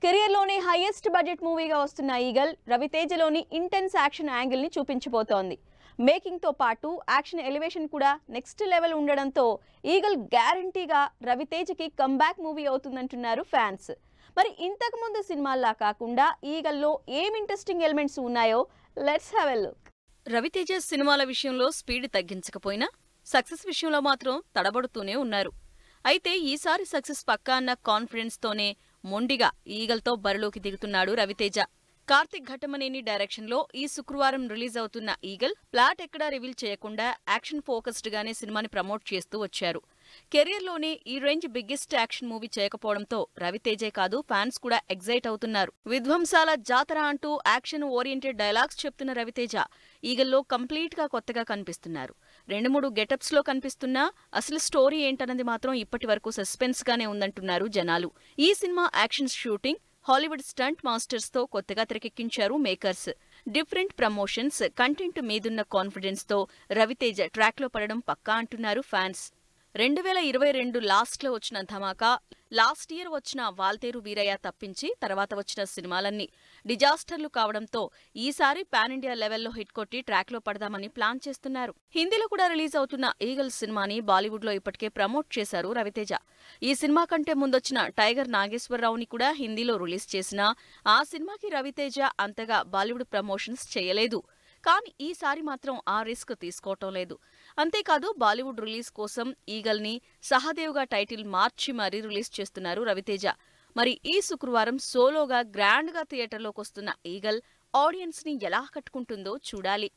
కెరియర్లోనే highest budget మూవీగా వస్తున్న Eagle రవితేజలోని ఇంటెన్స్ యాక్షన్ యాంగిల్ని చూపించబోతోంది. మేకింగ్తో పాటు యాక్షన్ ఎలివేషన్ కూడా నెక్స్ట్ లెవెల్ ఉండడంతో ఈగల్ గ్యారంటీగా రవితేజకి కంబ్యాక్ మూవీ అవుతుందంటున్నారు ఫ్యాన్స్. మరి ఇంతకుముందు సినిమాల్లా కాకుండా ఈగల్లో ఏం ఇంట్రెస్టింగ్ ఎలిమెంట్స్ ఉన్నాయో let's have a look. Ravi Teja సినిమాల విషయంలో స్పీడ్ తగ్గించకపోయినా సక్సెస్ విషయంలో మాత్రం తడబడుతూనే ఉన్నారు. అయితే ఈసారి సక్సెస్ పక్కా అన్న కాన్ఫిడెన్స్తోనే మొండిగా ఈగల్తో బరిలోకి దిగుతున్నాడు రవితేజ. కార్తిక్ ఘట్టమనేని డైరెక్షన్లో ఈ శుక్రవారం రిలీజ్ అవుతున్న ఈగల్ ప్లాట్ ఎక్కడా రివీల్ చేయకుండా యాక్షన్ ఫోకస్డ్ గానే సినిమాని ప్రమోట్ చేస్తూ వచ్చారు. కెరియర్లోనే ఈ రేంజ్ బిగ్గెస్ట్ యాక్షన్ మూవీ చేయకపోవడంతో రవితేజే కాదు ఫ్యాన్స్ కూడా ఎగ్జైట్ అవుతున్నారు. విధ్వంసాల జాతర అంటూ యాక్షన్ ఓరియంటెడ్ డైలాగ్స్ చెప్తున్న రవితేజ ఈగల్లో కంప్లీట్ గా కొత్తగా కనిపిస్తున్నారు. 2-3 గెటప్స్ లో కనిపిస్తున్నా అసలు స్టోరీ ఏంటన్నది మాత్రం ఇప్పటి వరకు సస్పెన్స్ గానే ఉందంటున్నారు జనాలు. ఈ సినిమా action shooting Hollywood stunt masters తో కొత్తగా తెరకెక్కించారు మేకర్స్. డిఫరెంట్ ప్రమోషన్స్, కంటెంట్ మీదున్న కాన్ఫిడెన్స్ తో రవితేజ ట్రాక్ లో పడడం పక్కా అంటున్నారు ఫ్యాన్స్. 2022 లాస్ట్ లో వచ్చిన ధమాకా, లాస్ట్ ఇయర్ వచ్చిన వాల్తేరు వీరయ్య తప్పించి తర్వాత వచ్చిన సినిమాలన్నీ డిజాస్టర్లు కావడంతో ఈసారి పాన్ ఇండియా లెవెల్లో హిట్ కొట్టి ట్రాక్ లో పడదామని ప్లాన్ చేస్తున్నారు. హిందీలో కూడా రిలీజ్ అవుతున్న ఈగల్ సినిమాని బాలీవుడ్ లో ఇప్పటికే ప్రమోట్ చేశారు రవితేజ. ఈ సినిమా కంటే ముందొచ్చిన టైగర్ నాగేశ్వరరావుని కూడా హిందీలో రిలీజ్ చేసినా ఆ సినిమాకి రవితేజ అంతగా బాలీవుడ్ ప్రమోషన్స్ చేయలేదు. కానీ ఈసారి మాత్రం ఆ రిస్క్ తీసుకోవటం లేదు. అంతేకాదు బాలీవుడ్ రిలీజ్ కోసం ఈగల్ని సహదేవ్గా టైటిల్ మార్చి మరీ రిలీజ్ చేస్తున్నారు రవితేజ. మరి ఈ శుక్రవారం సోలోగా గ్రాండ్గా థియేటర్లోకి వస్తున్న ఈగల్ ఆడియన్స్ ని ఎలా కట్టుకుంటుందో చూడాలి.